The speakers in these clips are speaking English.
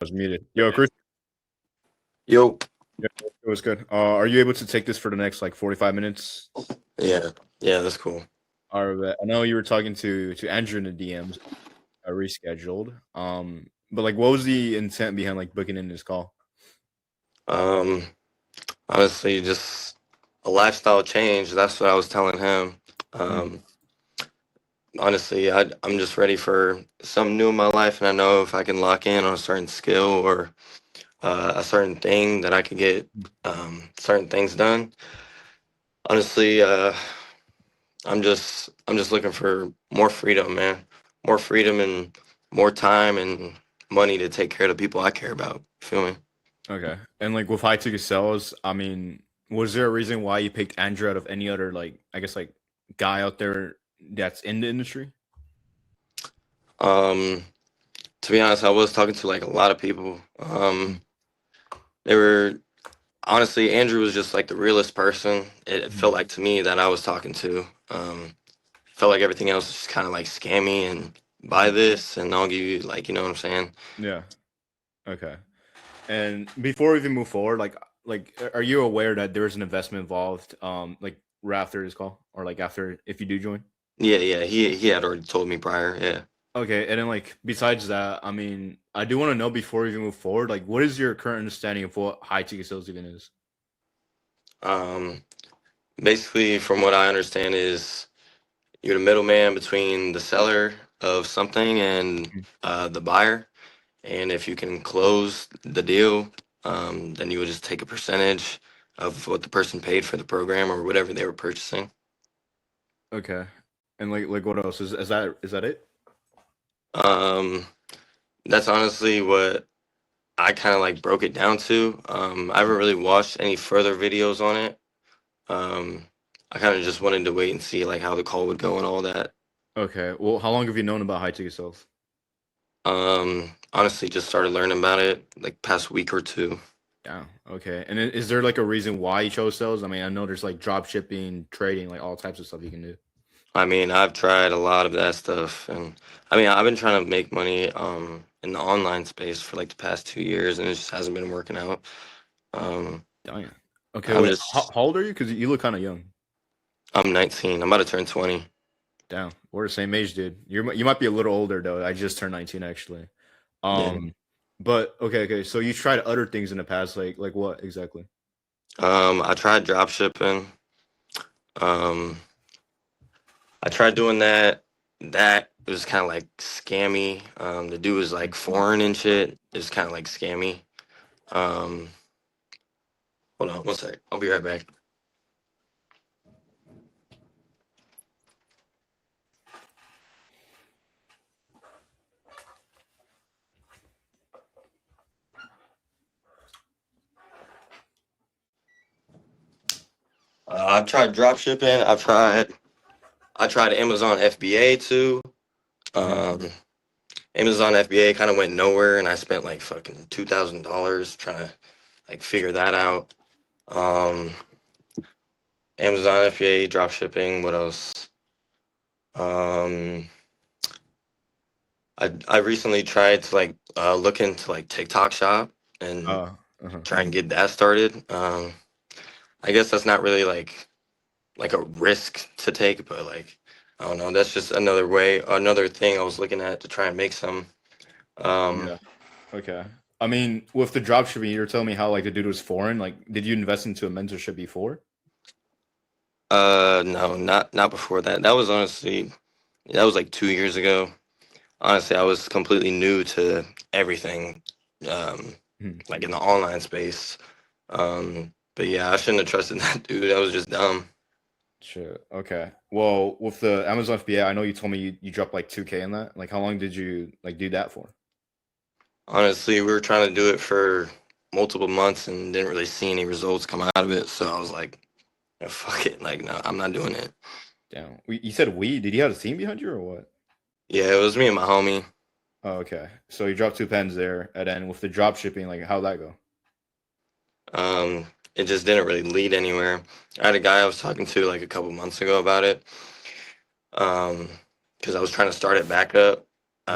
Was muted. Yo, Chris. Yo, Yeah, it was good. Are you able to take this for the next like 45 minutes? yeah, yeah, that's cool. All right. I know you were talking to Andrew in the DMs, rescheduled. But like, what was the intent behind like booking in this call? Um, Honestly, just a lifestyle change. That's what I was telling him. Mm, Um, Honestly, I'm just ready for something new in my life, and I know if I can lock in on a certain skill or a certain thing that I could get certain things done. Honestly, I'm just looking for more freedom, man. More freedom and more time and money to take care of the people I care about. Feel me? okay. And like with high ticket sales, I mean, was there a reason why you picked Andrew out of any other like I guess like guy out there that's in the industry? Um, to be honest, I was talking to like a lot of people. Mm, They were honestly, Andrew was just like the realest person. It mm. felt like to me that I was talking to. Felt like everything else was just kind of like scammy and buy this and I'll give you like what I'm saying. Yeah. Okay. And before we even move forward, are you aware that there is an investment involved? Like right after this call, or like after if you do join. Yeah, yeah. He had already told me prior. Yeah. Okay, and then like besides that, I mean, I do want to know before we even move forward, like what is your current understanding of what high ticket sales even is? Um, Basically, from what I understand, is you're the middleman between the seller of something and Mm. the buyer. And if you can close the deal, then you would just take a percentage of what the person paid for the program or whatever they were purchasing. Okay, and like what else is that it? Um, that's honestly what I kind of like broke it down to. I haven't really watched any further videos on it. Um, I kind of just wanted to wait and see like how the call would go and all that. Okay, well, how long have you known about high ticket sales? Honestly, just started learning about it like past week or two. Yeah. Okay, and is there like a reason why you chose sales? I mean, I know there's like drop shipping, trading, like all types of stuff you can do. I mean, I've tried a lot of that stuff, and I mean, I've been trying to make money in the online space for like the past 2 years, and it just hasn't been working out. Um, Damn. Okay, I'm wait, how, just how old are you? Because you look kind of young. I'm 19. I'm about to turn 20. Damn, we're the same age, dude. You might be a little older though. I just turned 19 actually. Yeah. Um, but okay. So you tried other things in the past, like what exactly? I tried drop shipping. Um, I tried doing that. That was kind of like scammy. The dude was like foreign and shit. It was kind of like scammy. Um, Hold on one sec. I'll be right back. I've tried drop shipping. I tried Amazon FBA too. Hmm. Um, Amazon FBA kind of went nowhere, and I spent like fucking $2,000 trying to like figure that out. Um, Amazon FBA drop shipping. What else? Um, I recently tried to like look into like TikTok Shop and Uh-huh. try and get that started. I guess that's not really like a risk to take, but like I don't know. That's just another way, another thing I was looking at to try and make some. Um, Yeah. Okay. I mean, with the drop shipping, you were telling me how like the dude was foreign. Like, did you invest into a mentorship before? no, not before that. That was like 2 years ago. Honestly, I was completely new to everything, um, Hmm. like in the online space. But yeah, I shouldn't have trusted that dude. That was just dumb. Shit. Okay. Well, with the Amazon FBA, I know you told me you dropped like 2K in that. Like, how long did you like do that for? Honestly, we were trying to do it for multiple months and didn't really see any results come out of it. So I was like, "Yeah, fuck it. Like, no, I'm not doing it." Damn. You said we. Did you have a team behind you or what? Yeah, it was me and my homie. Oh, okay. So you dropped two pens there, and then with the drop shipping, like how'd that go? It just didn't really lead anywhere. I had a guy I was talking to like a couple months ago about it. Um, because I was trying to start it back up.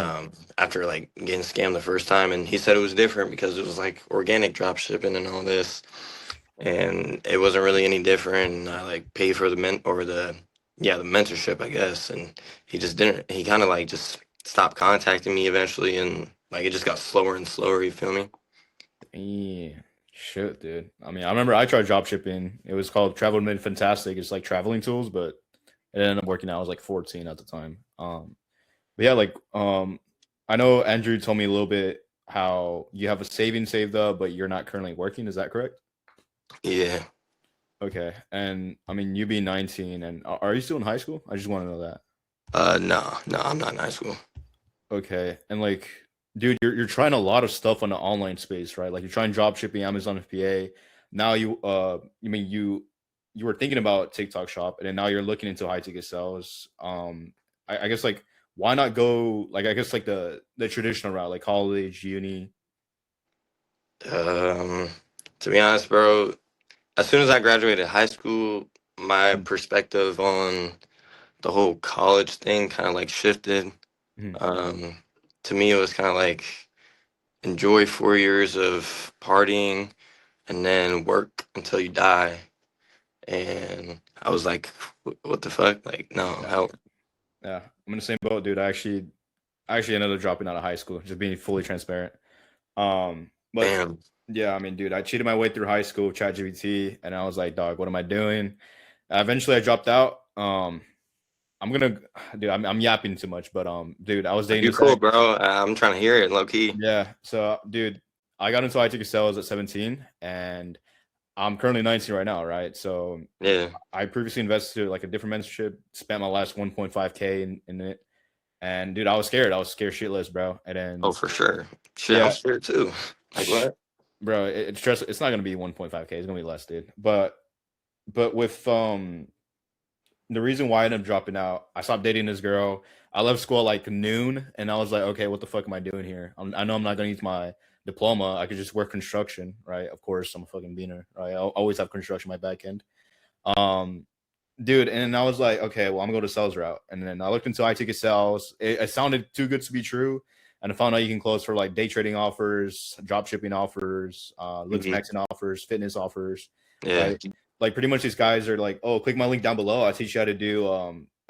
Mhm. after like getting scammed the first time, and he said it was different because it was like organic drop shipping and all this, and it wasn't really any different. And I like paid for the the mentorship, I guess, and he just didn't. He kind of like just stopped contacting me eventually, and like it just got slower and slower. You feel me? Yeah. Shit, dude. I mean, I remember I tried drop shipping. It was called Travel Made Fantastic. It's like traveling tools, but it ended up working out. I was like 14 at the time. But yeah, like I know Andrew told me a little bit how you have a saving saved up, but you're not currently working. Is that correct? Yeah. Okay. And I mean, you being 19, and are you still in high school? I just want to know that. No, no, I'm not in high school. Okay. And like, dude, you're trying a lot of stuff on the online space, right? Like you're trying drop shipping, Amazon FBA. Now you mean you were thinking about TikTok Shop, and then now you're looking into high ticket sales. I guess like why not go like I guess like the traditional route, like college, uni. Um, to be honest, bro, as soon as I graduated high school, my Mhm. perspective on the whole college thing kind of like shifted. Mhm. Um, to me, it was kind of like enjoy 4 years of partying and then work until you die. And I was like, What the fuck? Like, no, Yeah, hell, yeah. I'm in the same boat, dude. I actually ended up dropping out of high school, just being fully transparent. But damn. yeah, I mean, dude, I cheated my way through high school with ChatGPT, and I was like, dog, what am I doing? Eventually, I dropped out. I'm gonna, dude, I'm yapping too much, but dude, I was dating You this cool, ex. bro? I'm trying to hear it, low key. Yeah, so dude, I got into IT sales at 17, and I'm currently 19 right now, right? So Yeah. I previously invested like a different mentorship, spent my last 1.5K in it, and dude, I was scared. I was scared shitless, bro. And Oh, then for sure. Shit, I'm yeah, scared too. Like what? bro, it's just it's not gonna be 1.5K. It's gonna be less, dude. But with the reason why I ended up dropping out, I stopped dating this girl. I left school at like noon, and I was like, okay, what the fuck am I doing here? I know I'm not gonna use my diploma. I could just work construction, right? Of course, I'm a fucking beaner, right? I always have construction my back end. Um, dude, and I was like, okay, well, I'm gonna go to sales route, and then I looked into iTicket sales. It sounded too good to be true, and I found out you can close for like day trading offers, drop shipping offers, Looks Hmm. Maxing offers, fitness offers, Yeah. right? Like pretty much these guys are like, oh, click my link down below. I'll teach you how to do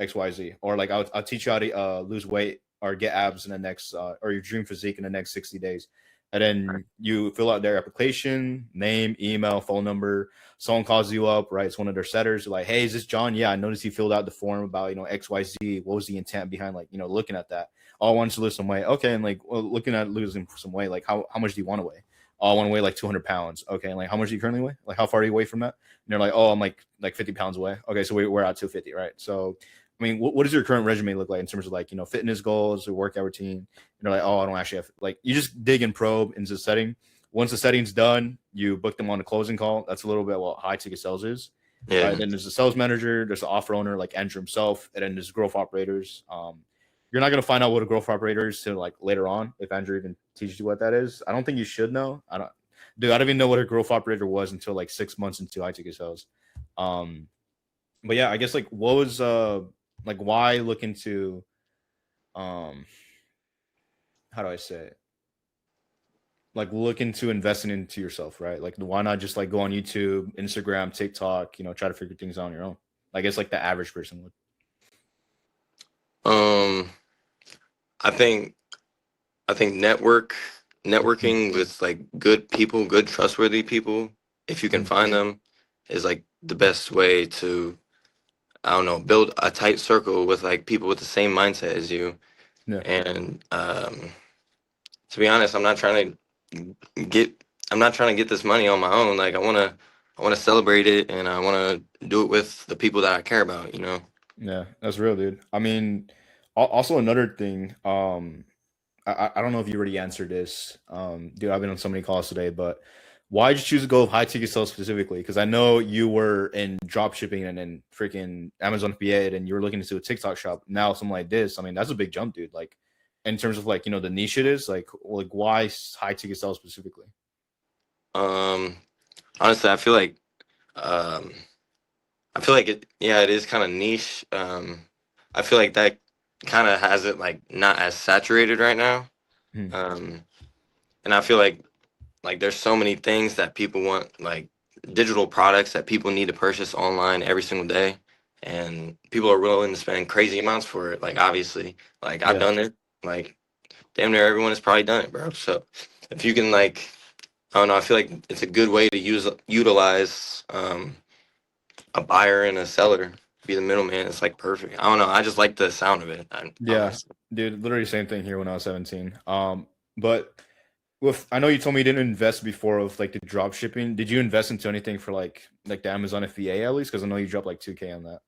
XYZ, or like I'll teach you how to lose weight or get abs in the next or your dream physique in the next 60 days. And then you fill out their application, name, email, phone number. Someone calls you up, right? It's one of their setters. They're like, hey, is this John? Yeah, I noticed you filled out the form about, XYZ. What was the intent behind like, looking at that? Oh, I wanted to lose some weight. Okay. And like, well, looking at losing some weight, like how much do you want to weigh? Oh, I want to weigh like 200 pounds. Okay. And like, how much do you currently weigh? Like, how far are you away from that? And they're like, oh, I'm like 50 pounds away. Okay. So we're at 250, right? So, I mean, what does your current resume look like in terms of like, fitness goals or workout routine? And they're like, oh, I don't actually have like, you just dig and probe into the setting. Once the setting's done, you book them on a closing call. That's a little bit what high ticket sales is, right? Yeah. Then there's the sales manager, there's the offer owner like Andrew himself, and then there's growth operators. You're not gonna find out what a growth operator is till like later on if Andrew even teaches you what that is. I don't think you should know. Dude, I don't even know what a growth operator was until like 6 months into high ticket sales. Um, but yeah, I guess like what was like why look into um how do I say it? Like look into investing into yourself, right? Like why not just like go on YouTube, Instagram, TikTok, try to figure things out on your own. I guess like the average person would. Um, I think I think networking with like good people, good trustworthy people, if you can Mhm. find them, is like the best way to, I don't know, build a tight circle with like people with the same mindset as you. Yeah. And to be honest, get I'm not trying to get this money on my own. Like I wanna celebrate it, and I wanna do it with the people that I care about, you know? Yeah, that's real, dude. I mean, also another thing, I don't know if you already answered this. Dude, I've been on so many calls today, but why did you choose to go with high ticket sales specifically? Because I know you were in drop shipping and then freaking Amazon FBA and you were looking into a TikTok shop. Now something like this, I mean, that's a big jump, dude. Like in terms of like, the niche it is, like why high ticket sales specifically? Um, honestly, um, I feel like it. Yeah, it is kind of niche. I feel like that. kind of has it like not as saturated right now. Mhm. Um, and I feel like there's so many things that people want, like digital products that people need to purchase online every single day, and people are willing to spend crazy amounts for it. Like obviously, like I've Yeah. done it. Like damn near everyone has probably done it, bro. So if you can like, I don't know, I feel like it's a good way to utilize a buyer and a seller, be the middleman. It's like perfect. I don't know. I just like the sound of it. Yeah, Honestly. dude, literally same thing here when I was 17. But with I know you told me you didn't invest before with like the drop shipping. Did you invest into anything for like the Amazon FBA at least? Because I know you dropped like 2K on that.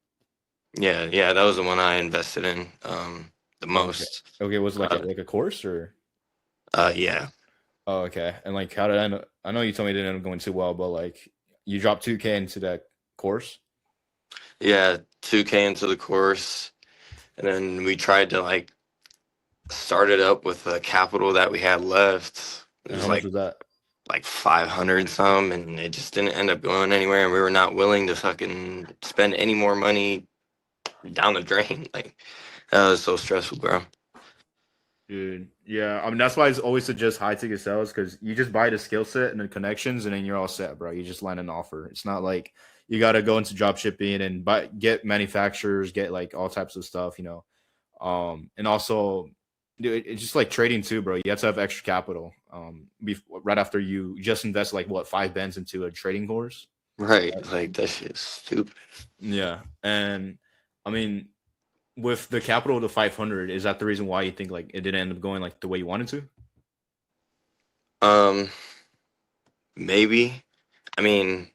Yeah, that was the one I invested in the Oh, okay. most. Okay, was it Uh, like a course or? yeah, Oh, okay. And like, how did I know? I know you told me it didn't end up going too well, but like, you dropped 2K into that course. yeah, 2K into the course, and then we tried to like start it up with the capital that we had left. It And was how much was that? like 500 some, and it just didn't end up going anywhere. And we were not willing to fucking spend any more money down the drain. Like that was so stressful, bro. Dude, yeah. I mean, that's why I always suggest high ticket sales because you just buy the skill set and the connections, and then you're all set, bro. You just land an offer. It's not like you got to go into drop shipping and get manufacturers, get like all types of stuff, you know. And also, dude, it's just like trading too, bro. You have to have extra capital. Right after you just invest like what 5 bands into a trading course. Right, like that shit's stupid. Yeah, and I mean, with the capital of the 500, is that the reason why you think like it didn't end up going like the way you wanted to? Um, maybe. I mean,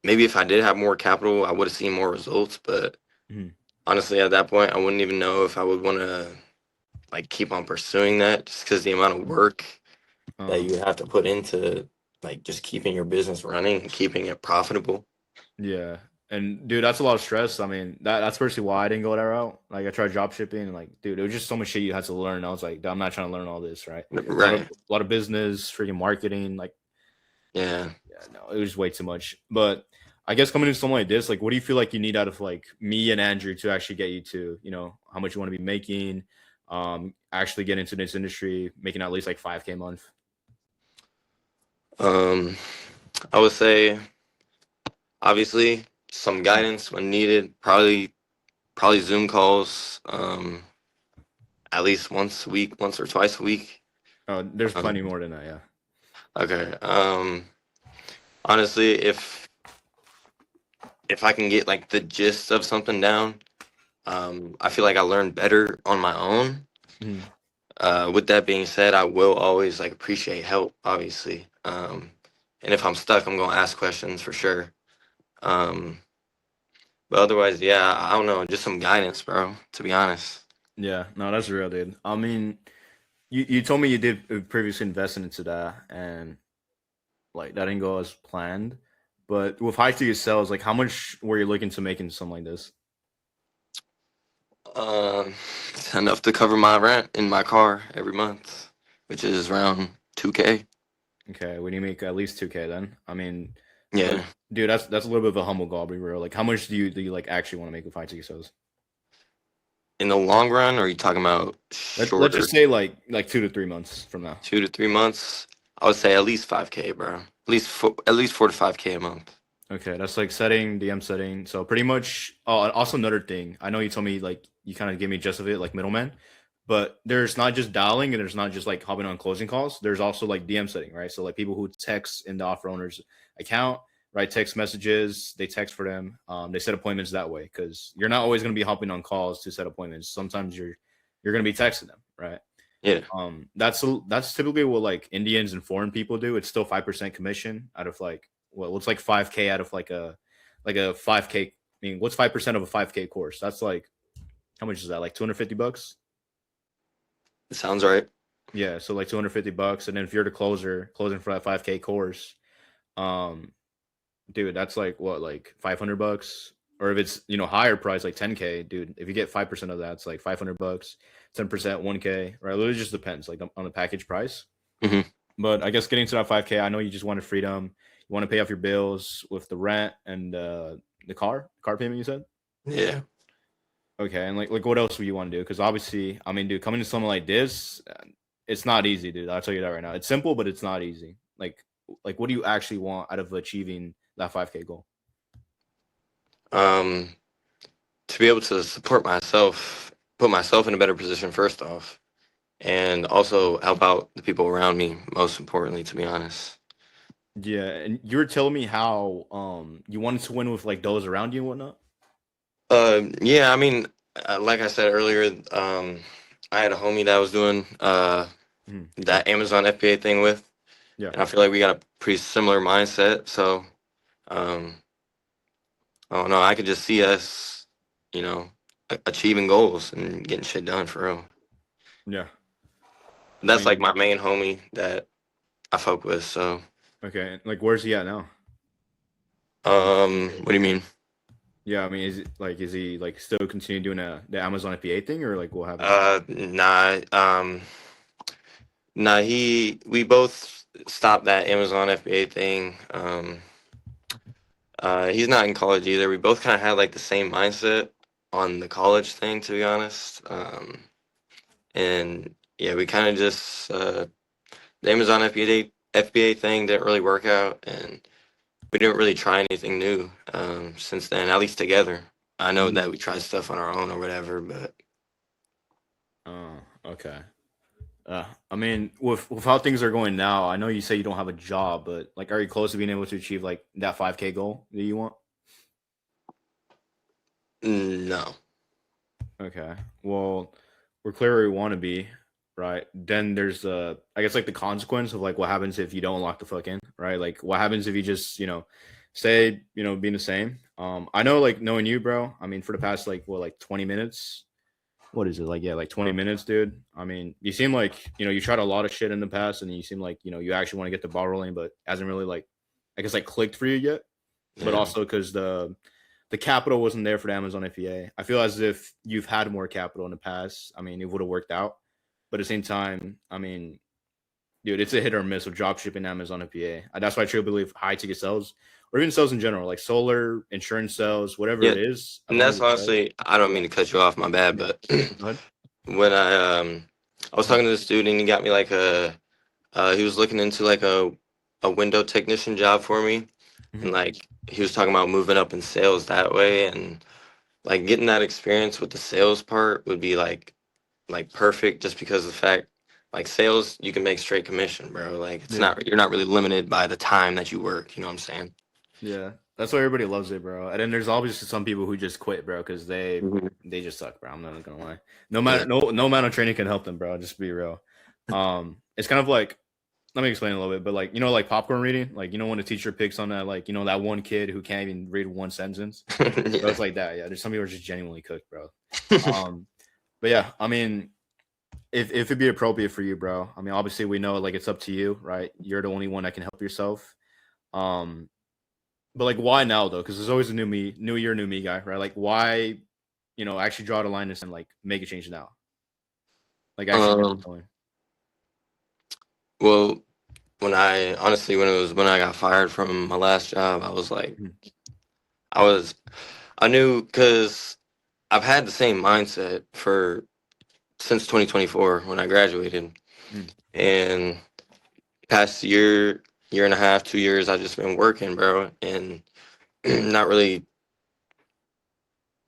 maybe if I did have more capital, I would have seen more results. But Mhm. honestly, at that point, I wouldn't even know if I would want to like keep on pursuing that, just because the amount of work that Uh, you have to put into like just keeping your business running and keeping it profitable. yeah, and dude, that's a lot of stress. I mean, that's personally why I didn't go that route. Like, I tried drop shipping, and like, dude, it was just so much shit you had to learn. I was like, I'm not trying to learn all this, right? Right. A lot of business, freaking marketing, like, Yeah. yeah, no, it was way too much. But I guess coming into something like this, like, what do you feel like you need out of like me and Andrew to actually get you to, you know, how much you want to be making, actually get into this industry, making at least like 5K a month. Um, I would say obviously some guidance when needed. Probably Zoom calls. At least once a week, once or twice a week. There's plenty Um, more than that, yeah. okay. Honestly, if I can get like the gist of something down, I feel like I learn better on my own. Mhm. With that being said, I will always like appreciate help, obviously. And if I'm stuck, I'm gonna ask questions for sure. Um, but otherwise, yeah, I don't know, just some guidance, bro. To be honest. Yeah, no, that's real, dude. I mean, you told me you did previously invest into that, and like that didn't go as planned. But with high ticket sales, like how much were you looking to make in something like this? It's enough to cover my rent in my car every month, which is around 2K. Okay, when you make at least 2K, then I mean, like, Yeah. dude, that's a little bit of a humble goal, I'll be real. Like, how much do you like actually want to make with high ticket sales? In the long run, or are you talking about Let's shorter, just say like 2 to 3 months from now. 2 to 3 months? I would say at least 5K, bro. At least 4 to 5K a month. Okay, that's like setting DM setting. So pretty much. Oh, and also another thing. I know you told me like you kind of gave me a gist of it, like middleman. But there's not just dialing and there's not just like hopping on closing calls. There's also like DM setting, right? So like people who text in the offer owner's account, right? Text messages, they text for them. They set appointments that way because you're not always going to be hopping on calls to set appointments. Sometimes you're going to be texting them, right? Yeah. That's typically what like Indians and foreign people do. It's still 5% commission out of like well, it's like 5K out of like a 5K. I mean, what's 5% of a 5K course? That's like how much is that? Like $250? It sounds right. Yeah, so like $250, and then if you're the closing for that 5K course, um, dude, that's like what, like $500, or if it's higher price like 10K, dude, if you get 5% of that, it's like $500, 10% 1K, right? It just depends like on the package price. Hmm. But I guess getting to that 5K, I know you just wanted freedom. You want to pay off your bills with the rent and the car payment. You said. Yeah. Okay, and like what else would you want to do? Because obviously, I mean, dude, coming to something like this, it's not easy, dude. I'll tell you that right now. It's simple, but it's not easy. Like, what do you actually want out of achieving that 5K goal? Um, to be able to support myself, put myself in a better position first off, and also help out the people around me. Most importantly, to be honest. Yeah, and you were telling me how you wanted to win with like those around you and whatnot. Yeah, I mean, like I said earlier, I had a homie that I was doing Mhm. that Amazon FBA thing with, Yeah. and I feel like we got a pretty similar mindset. So, um, I don't know. I could just see us, you know, achieving goals and getting shit done for real. Yeah. I That's like mean, my main homie that I fuck with. So, okay. Like, where's he at now? what do you mean? Yeah, I mean, is he like still continuing doing the Amazon FBA thing, or like what happened? Nah, nah. We both stopped that Amazon FBA thing. He's not in college either. We both kind of had like the same mindset on the college thing, to be honest. And yeah, we kind of just the Amazon FBA thing didn't really work out, and we didn't really try anything new since then. At least together. I know Mm. that we tried stuff on our own or whatever, but Oh, okay. I mean, with how things are going now, I know you say you don't have a job, but like, are you close to being able to achieve like that 5K goal that you want? no. Okay. Well, we're clear where we want to be, right? Then there's I guess like the consequence of like what happens if you don't lock the fuck in, right? Like what happens if you just, stay, being the same. I know like knowing you, bro. I mean, for the past like what, like 20 minutes. What is it? Like, yeah, like 20 minutes, dude. I mean, you seem like, you tried a lot of shit in the past and you seem like, you actually want to get the ball rolling, but hasn't really like I guess like clicked for you yet. But Yeah. also because the capital wasn't there for the Amazon FBA. I feel as if you've had more capital in the past. I mean, it would have worked out. But at the same time, I mean, dude, it's a hit or miss with drop shipping Amazon FBA. That's why I truly believe high ticket sales or even sales in general, like solar, insurance sales, whatever Yeah. it is, as And long as that's it's fresh. honestly, I don't Yeah. mean to cut you off, my bad, Yeah. but Go ahead. when I was Mhm. talking to this dude and he got me like he was looking into like a window technician job for me, and Mhm. like he was talking about moving up in sales that way, and like getting that experience with the sales part would be like perfect just because of the fact like sales you can make straight commission, bro. Like it's Yeah. not you're not really limited by the time that you work, you know what I'm saying? Yeah. That's why everybody loves it, bro. And then there's obviously some people who just quit, bro, because they Mhm. they just suck, bro. I'm not gonna lie. Yeah. No amount of training can help them, bro. Just be real. It's kind of like, let me explain a little bit, but like like popcorn reading, like when a teacher picks on that, like that one kid who can't even read one sentence, bro. Yeah. It's like that. Yeah, there's some people who are just genuinely cooked, bro. Um, but yeah, I mean, if it'd be appropriate for you, bro. I mean, obviously we know like it's up to you, right? You're the only one that can help yourself. Um, but like, why now though? Because there's always a new me, new year, new me guy, right? Like, why, actually draw the line and like make a change now, like actually get um it going. well, when I honestly when I got fired from my last job, I was like Mhm. I was I knew because I've had the same mindset for since 2024 when I graduated, Mm. and past year and a half, 2 years, I've just been working, bro, and not really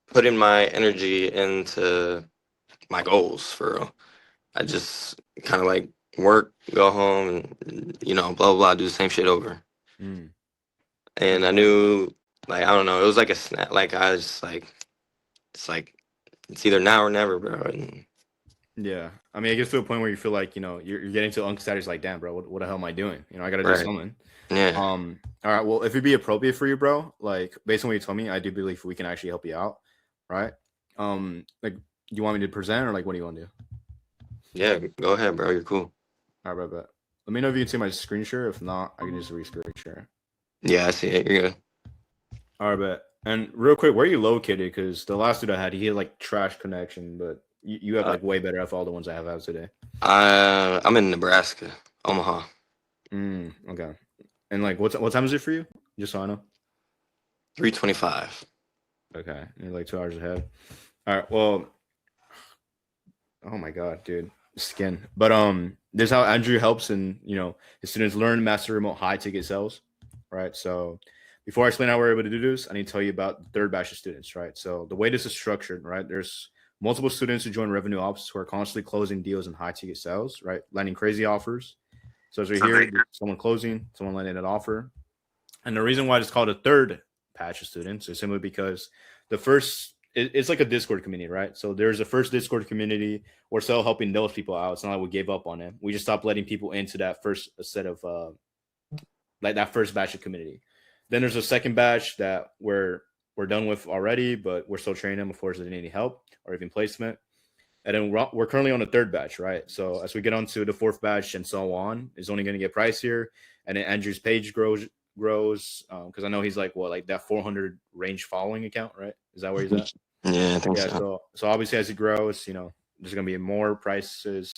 putting my energy into my goals for real. I just kind of like work, go home, and blah blah blah, do the same shit over. Mm. And I Okay. knew, like, I don't know, it was like a snap. Like I was like, it's like it's either now or never, bro. And Yeah, I mean, it gets to a point where you feel like you're getting to uncle status, like, damn, bro, what the hell am I doing? I got to do right, something. yeah, All right, well, if it'd be appropriate for you, bro, like based on what you told me, I do believe we can actually help you out, right? Like, you want me to present or like what do you want to do? yeah, go ahead, bro. You're cool. All right, bet. Let me know if you can see my screen share. If not, I can just re-screen share. Yeah, I see it. You're good. All right, bet. And real quick, where are you located? Because the last dude I had, he had like trash connection, but you have Uh, like way better of all the ones I have out today. I'm in Nebraska, Omaha, Okay. And like, what time is it for you? Just so I know. 3:25. Okay, you're like 2 hours ahead. All right. Well, oh my god, dude, skin. But this is how Andrew helps and his students learn master remote high ticket sales, right? So before I explain how we're able to do this, I need to tell you about the third batch of students, right? So the way this is structured, right? There's multiple students who join revenue ops who are constantly closing deals in high ticket sales, right? Landing crazy offers. So as we hear, someone closing, someone landing an offer, and the reason why it's called a third batch of students is simply because the first it's like a Discord community, right? So there's a first Discord community. We're still helping those people out. It's not like we gave up on them. We just stopped letting people into that first set of like that first batch of community. Then there's a second batch that we're done with already, but we're still training them. Of course, they need any help or even placement. And then we're currently on the third batch, right? So as we get on to the fourth batch and so on, it's only going to get pricier. And then Andrew's page grows because I know he's like that 400 range following account, right? Is that where he's at? Yeah, I think Yeah. so. So obviously as it grows, there's going to be more prices,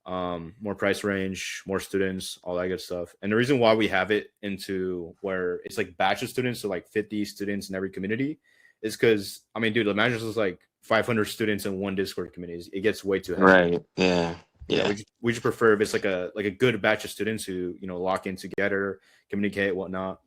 more price range, more students, all that good stuff. And the reason why we have it into where it's like batch of students, so like 50 students in every community, is because I mean, dude, imagine this is like 500 students in one Discord community. It gets way too heavy. Right. Yeah. Yeah, Yeah. we just prefer if it's like a good batch of students who lock in together, communicate, whatnot.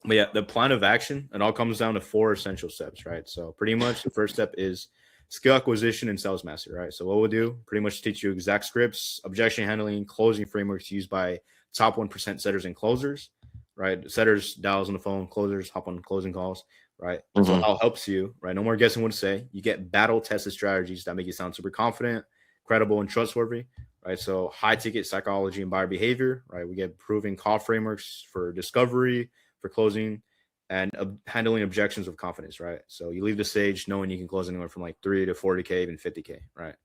But yeah, the plan of action, it all comes down to four essential steps, right? So pretty much the first step is skill acquisition and sales mastery, right? So what we'll do, pretty much teach you exact scripts, objection handling, closing frameworks used by top 1% setters and closers, right? Setters dials on the phone, closers hop on closing calls, right? So Mhm. it all helps you, right? No more guessing what to say. You get battle tested strategies that make you sound super confident, credible, and trustworthy, right? So high ticket psychology and buyer behavior, right? We get proven call frameworks for discovery, for closing, and handling objections with confidence, right? So you leave the stage knowing you can close anywhere from like 3 to 40K, even 50K, right?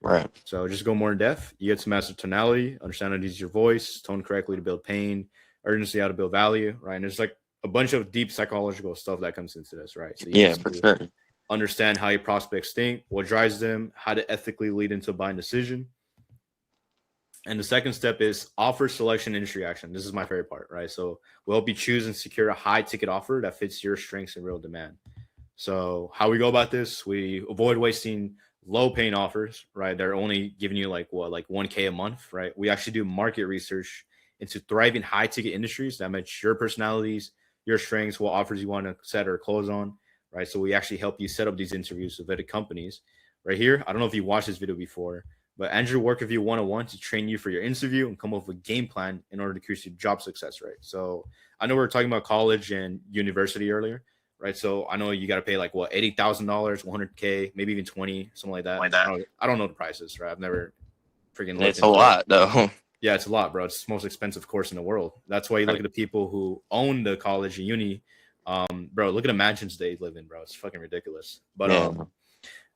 Right. So just go more in depth. You get to master tonality, understand how to use your voice, tone correctly to build pain, urgency, how to build value, right? And there's like a bunch of deep psychological stuff that comes into this, right? So you Yeah, get for to sure. understand how your prospects think, what drives them, how to ethically lead into a buying decision. And the second step is offer selection industry action. This is my favorite part, right? So we'll help you choose and secure a high ticket offer that fits your strengths and real demand. So how we go about this, we avoid wasting low paying offers, right? They're only giving you like 1K a month, right? We actually do market research into thriving high ticket industries that match your personalities, your strengths, what offers you want to set or close on, right? So we actually help you set up these interviews with vetted companies. Right here, I don't know if you watched this video before, but Andrew work with you one-on-one to train you for your interview and come up with a game plan in order to increase your job success rate. So I know we were talking about college and university earlier, right? So I know you got to pay like what $80,000, 100K, maybe even 20, something like that. I don't know the prices, right? I've never freaking looked It's a into it. lot though. Yeah, it's a lot, bro. It's the most expensive course in the world. That's why you look Right. at the people who own the college and uni. Bro, look at the mansions they live in, bro. It's fucking ridiculous. But Yeah.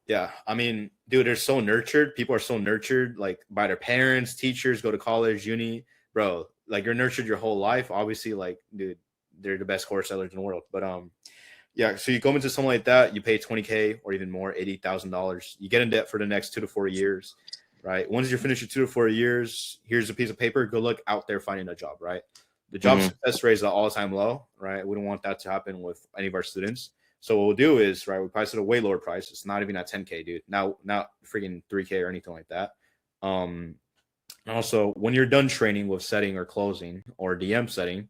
yeah, I mean, dude, they're so nurtured. People are so nurtured, like by their parents, teachers, go to college, uni, bro. Like you're nurtured your whole life. Obviously, like, dude, they're the best horse sellers in the world. But yeah. So you go into something like that, you pay 20K or even more, $80,000. You get in debt for the next 2 to 4 years, right? Once you're finished your 2 to 4 years, here's a piece of paper. Good luck out there finding a job, right? The job Mhm. success rate is at all time low, right? We don't want that to happen with any of our students. So what we'll do is, right, we price it a way lower price. It's not even at 10K, dude. Now, not freaking 3K or anything like that. And also, when you're done training with setting or closing or DM setting,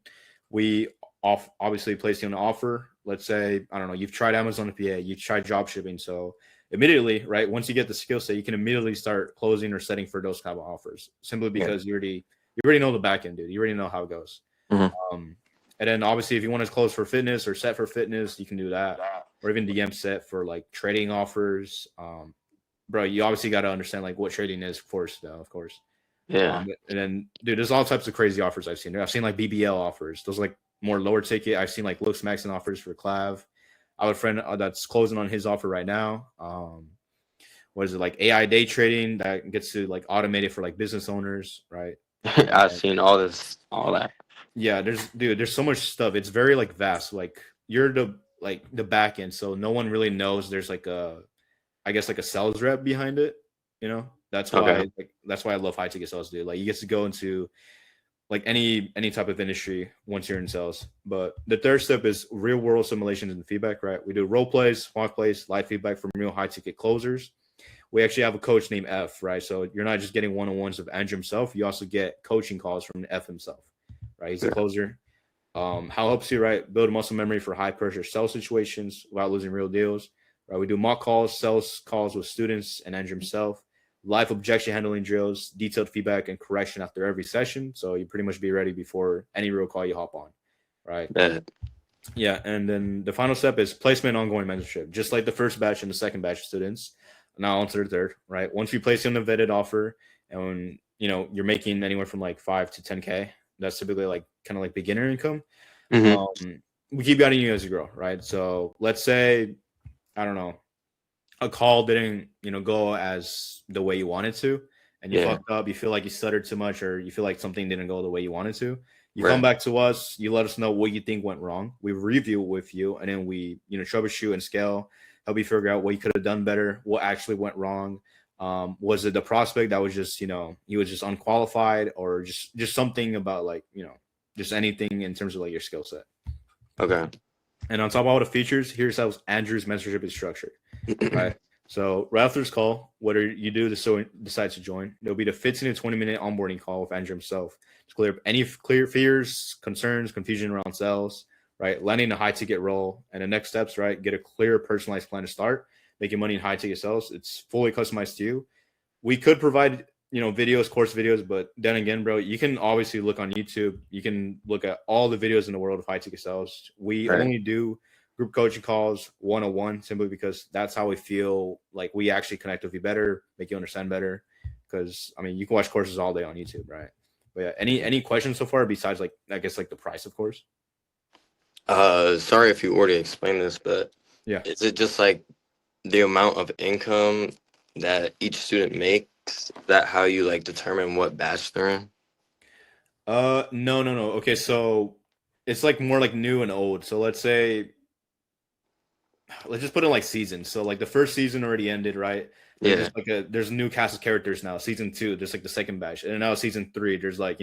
we obviously place you an offer. Let's say, I don't know, you've tried Amazon FBA, you've tried drop shipping. So immediately, right, once you get the skill set, you can immediately start closing or setting for those type of offers simply Yeah. because you already know the back end, dude. You already know how it goes. Mhm. And then obviously, if you want to close for fitness or set for fitness, you can do that, or even DM set for like trading offers. Bro, you obviously got to understand like what trading is first, though, of course. Yeah. And then, dude, there's all types of crazy offers I've seen. I've seen like BBL offers. Those are, like more lower ticket. I've seen like Looks Maxing offers for Clav. I have a friend that's closing on his offer right now. What is it, like AI day trading that gets to like automated for like business owners, right? I've seen all that. Yeah, there's so much stuff. It's very like vast. Like you're the back end, so no one really knows there's like I guess like a sales rep behind it. You know, Okay. that's why I love high ticket sales, dude. Like you get to go into, like any type of industry once you're in sales. But the third step is real world simulations and feedback, right? We do role plays, mock plays, live feedback from real high ticket closers. We actually have a coach named F, right? So you're not just getting one-on-ones of Andrew himself, you also get coaching calls from F himself, right? He's a Yeah. closer. How helps you, right? Build muscle memory for high pressure sales situations without losing real deals, right? We do mock calls, sales calls with students and Andrew himself, live objection handling drills, detailed feedback and correction after every session. So you pretty much be ready before any real call you hop on, right? Bet. Yeah, and then the final step is placement and ongoing mentorship. Just like the first batch and the second batch of students, now on to the third, right? Once we place you on the vetted offer, and when you're making anywhere from like 5 to 10K, that's typically like kind of like beginner income. Hmm. We keep guiding you as you grow, right? So let's say, I don't know, a call didn't go as the way you wanted to, and you Yeah. fucked up, you feel like you stuttered too much, or you feel like something didn't go the way you wanted to, you come Right. back to us, you let us know what you think went wrong, we review it with you, and then we troubleshoot and scale, help you figure out what you could have done better, what actually went wrong. Was it the prospect that was just he was just unqualified, or just something about like just anything in terms of like your skill set. Okay. And on top of all the features, here's how Andrew's mentorship is structured, right? So right after this call, whether you do decide to join, there'll be the 15 to 20-minute onboarding call with Andrew himself to clear up any clear fears, concerns, confusion around sales, right? Landing a high ticket role, and the next steps, right? Get a clear, personalized plan to start making money in high ticket sales. It's fully customized to you. We could provide videos, course videos, but then again, bro, you can obviously look on YouTube. You can look at all the videos in the world of high ticket sales. We Right. only do group coaching calls 101 simply because that's how we feel like we actually connect with you better, make you understand better. Because I mean, you can watch courses all day on YouTube, right? But yeah, any questions so far besides like I guess like the price, of course? Sorry if you already explained this, but Yeah. is it just like the amount of income that each student makes? Is that how you like determine what batch they're in? No. Okay, so it's like more like new and old. So let's just put in like seasons. So like the first season already ended, right? There's Yeah. just like there's a new cast of characters now. Season 2, there's like the second batch, and then now season 3, there's like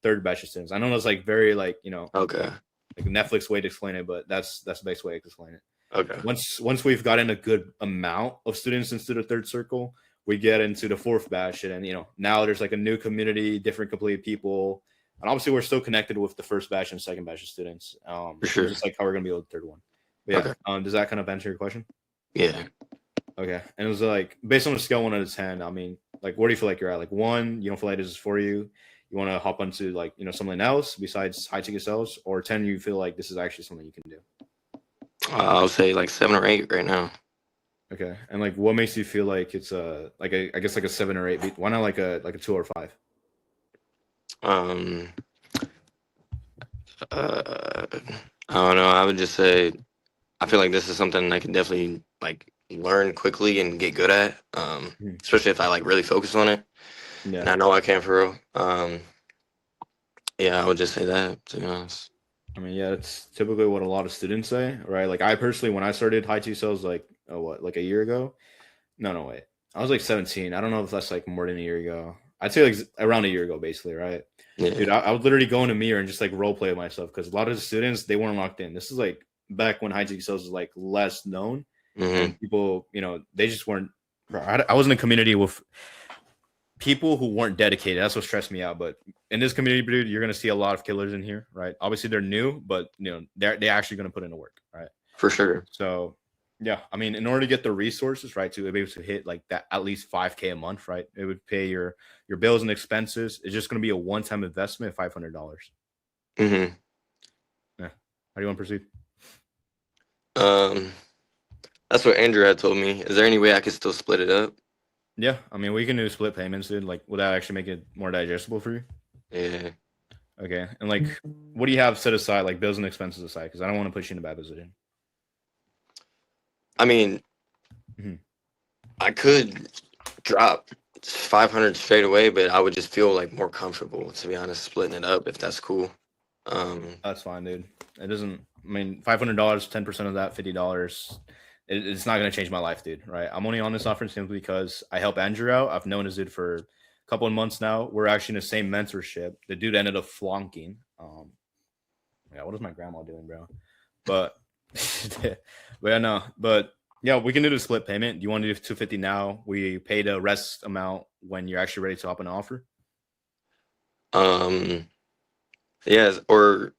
third batch of students. I know it's like very like Okay. like a Netflix way to explain it, but that's the best way to explain it. Okay. Once we've gotten a good amount of students into the third circle, we get into the fourth batch, and now there's like a new community, different completed people, and obviously we're still connected with the first batch and second batch of students. For sure. Just like how we're gonna be with the third one. But yeah. Okay. Does that kind of answer your question? Yeah. Okay. And it was like based on a scale 1 out of 10. I mean, like where do you feel like you're at? Like 1, you don't feel like this is for you. You want to hop onto like something else besides high ticket sales, or 10, you feel like this is actually something you can do. I'll say like 7 or 8 right now. Okay. And like what makes you feel like it's like a I guess like a 7 or 8? Why not like a 2 or 5? Um, I don't know. I would just say I feel like this is something I can definitely like learn quickly and get good at. Especially if I like really focus on it. Yeah. And I know I can for real. Yeah, I would just say that, to be honest. I mean, yeah, it's typically what a lot of students say, right? Like I personally, when I started high T sales, like like a year ago? No, wait, I was like 17. I don't know if that's like more than a year ago. I'd say like around a year ago, basically, right? Yeah. Dude, I would literally go in a mirror and just like role play myself because a lot of the students they weren't locked in. This is like back when high T sales was like less known, and people, they just weren't. I was in a community with people who weren't dedicated. That's what stressed me out. But in this community, dude, you're gonna see a lot of killers in here, right? Obviously, they're new, but they're actually gonna put in the work, right? For sure. So, yeah, I mean, in order to get the resources, right, to be able to hit like that at least 5K a month, right? It would pay your bills and expenses. It's just gonna be a one-time investment, $500. Mm-hmm. Yeah. How do you want to proceed? That's what Andrew had told me. Is there any way I could still split it up? Yeah, I mean, we can do split payments, dude. Like, would that actually make it more digestible for you? Yeah. Okay. And like, what do you have set aside, like bills and expenses aside? Because I don't want to put you in a bad position. I mean, I could drop 500 straight away, but I would just feel like more comfortable, to be honest, splitting it up if that's cool. That's fine, dude. It doesn't. I mean, $500, 10% of that, $50. It's not gonna change my life, dude. Right? I'm only on this offer simply because I help Andrew out. I've known this dude for couple of months now. We're actually in the same mentorship. The dude ended up flunking. Yeah, what is my grandma doing, bro? But but yeah, no, but yeah, we can do the split payment. Do you want to do 250 now? We pay the rest amount when you're actually ready to hop an offer. Yes, or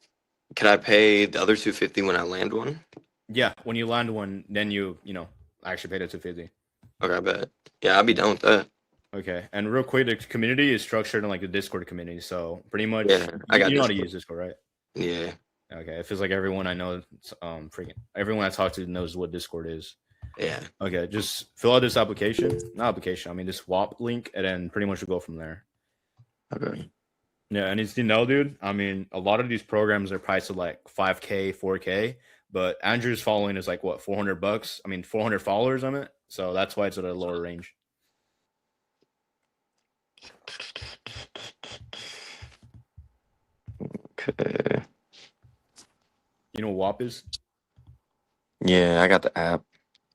can I pay the other 250 when I land one? Yeah, when you land one, then you actually pay the 250. Okay, I bet. Yeah, I'll be down with that. Okay, and real quick, the community is structured in like a Discord community, so pretty much Yeah, I got you know how this. to use Discord, right? Yeah, Okay, it feels like everyone I know, freaking everyone I talk to knows what Discord is. yeah. Okay, just fill out this application, not application. I mean this swap link, and then pretty much we'll go from there. Okay. Yeah, and it's dude. I mean, a lot of these programs are priced at like 5K, 4K, but Andrew's following is like what, $400? I mean, 400 followers on it, so that's why it's at a lower range. Okay. You know what WAP is? Yeah, I got the app,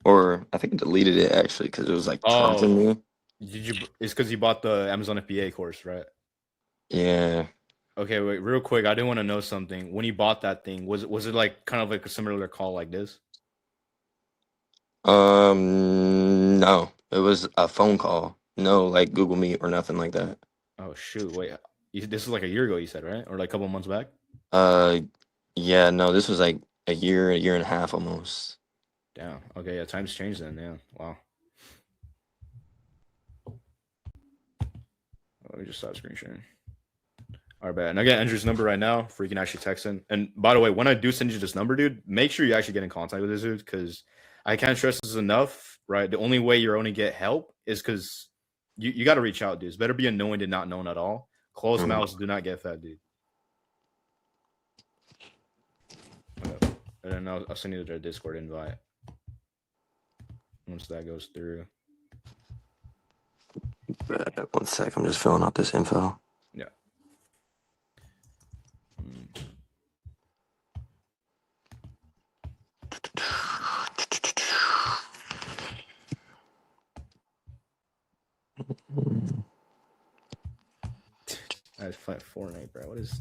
or I think I deleted it actually because it was like taunting me. Did you? It's because you bought the Amazon FBA course, right? Yeah. Okay, wait, real quick. I do want to know something. When you bought that thing, was it like kind of like a similar call like this? No, it was a phone call. No, like Google Meet or nothing like that. Oh shoot! Wait, this is like a year ago. You said, right, or like a couple months back? Uh, yeah, no, this was like a year and a half almost. Damn. Okay, yeah, times changed then. Yeah. Wow. Let me just stop screen sharing. All right, bad. And I get Andrew's number right now for you can actually text him. And by the way, when I do send you this number, dude, make sure you actually get in contact with this dude because I can't stress this enough, right? The only way you're only get help is because you got to reach out, dude. It's better be unknowing than not known at all. Closed mouths do not get fed, dude. And then I'll send you the Discord invite once that goes through. 1 sec, I'm just filling out this info. Yeah. I just fight Fortnite, bro. What is?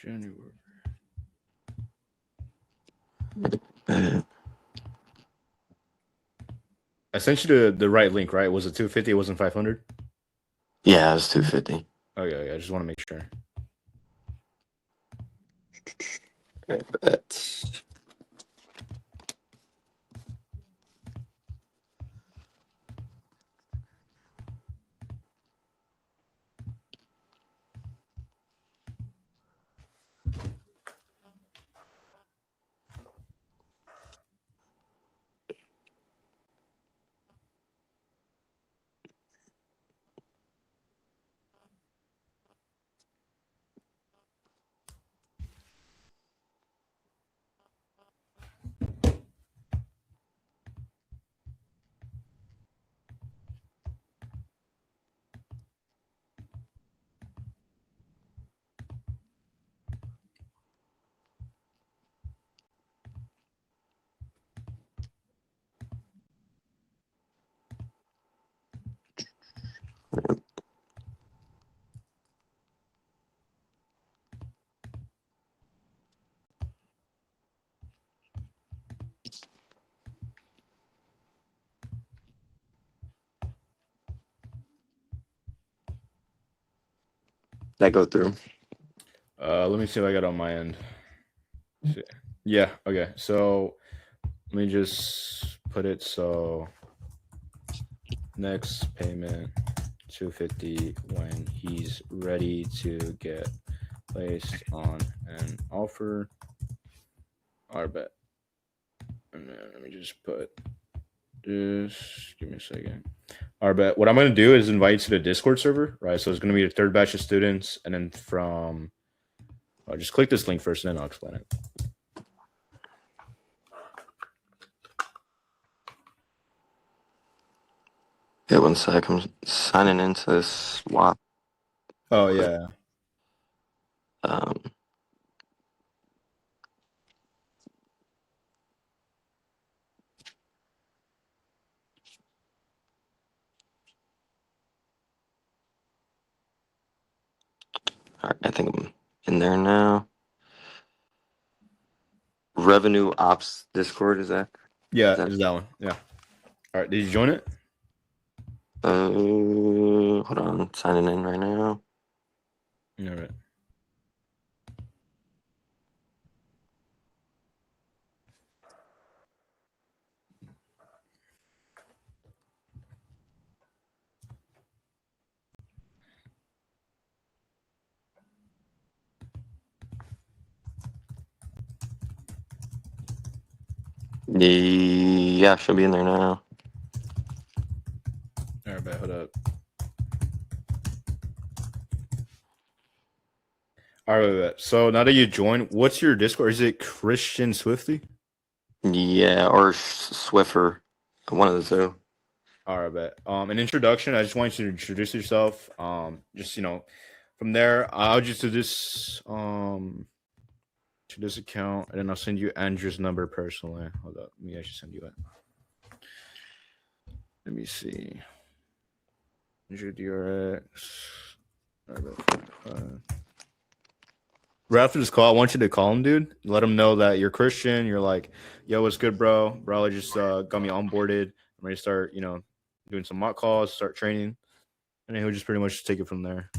January. I sent you the right link, right? Was it 250? It wasn't 500? Yeah, it was 250. Okay, I just want to make sure. I bet. That go through. Let me see if I got it on my end. Yeah, okay. So let me just put it so next payment 250 when he's ready to get placed on an offer. All right, bet. And then let me just put this. Give me a second. All right, bet. What I'm going to do is invite you to the Discord server, right? So it's going to be a third batch of students, and then from I'll just click this link first, and then I'll explain it. Yeah, 1 sec. I'm signing into Swap. Oh yeah. Um, all right, I think I'm in there now. Revenue Ops Discord, is that? Yeah, Is that- it's that one. Yeah. All right. Did you join it? Hold on, signing in right now. All right. Yeah, should be in there now. All right, bet. Hold up. All right, bet. So now that you joined, what's your Discord? Is it Christian Swiftly? Yeah, or Swiffer, one of the two. All right, bet. An introduction. I just want you to introduce yourself. Just from there, I'll just do this. To this account, and then I'll send you Andrew's number personally. Hold up, let me actually send you it. Let me see. Andrew DRX. Right after this call, I want you to call him, dude. Let him know that you're Christian. You're like, yo, what's good, bro? Bro, I just got me onboarded. I'm ready to start, doing some mock calls, start training. And then he'll just pretty much take it from there.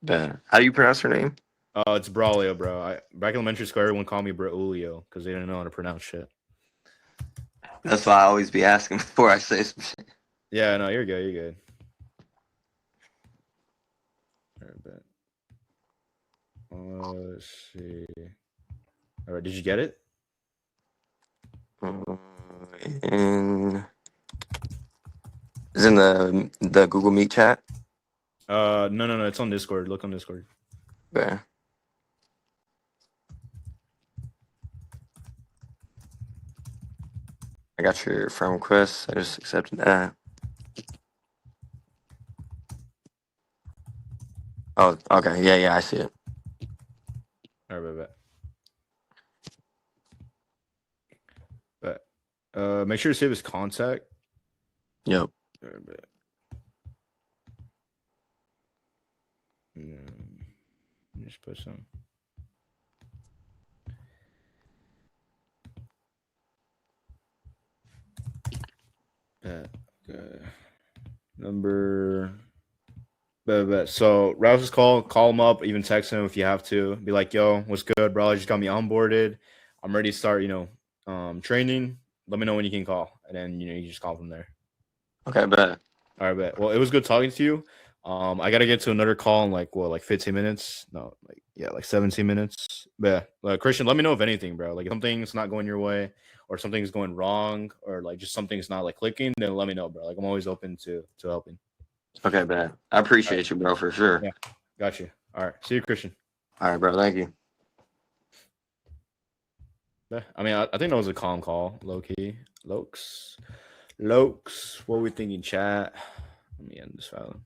Yeah. How do you pronounce her name? It's Braulio, bro. Back in elementary school, everyone called me Braulio because they didn't know how to pronounce shit. That's why I always be asking before I say some shit. Yeah, no, you're good. You're good. All right, bet. Let's see. All right, did you get it? Is in the Google Meet chat. No. It's on Discord. Look on Discord. Yeah. I got your friend request. I just accepted that. Oh, okay. Yeah, I see it. All right, bet. Make sure to save his contact. Yep. All right, bet. Just put some. Number. Bet. So Rouse's call him up, even text him if you have to. Be like, yo, what's good, bro? I just got me onboarded. I'm ready to start, training. Let me know when you can call. And then, you just call from there. Okay, bet. All right, bet. Well, it was good talking to you. I gotta get to another call in like 15 minutes? No, like 17 minutes. But yeah, Christian, let me know if anything, bro. Like if something's not going your way, or something's going wrong, or like just something's not like clicking, then let me know, bro. Like I'm always open to helping. Okay, bet. I appreciate you, bro, for sure. Yeah, got you. All right, see you, Christian. All right, bro. Thank you. Yeah, I mean, I think that was a calm call, low key. Lokes, what we thinking, chat? Let me end this file.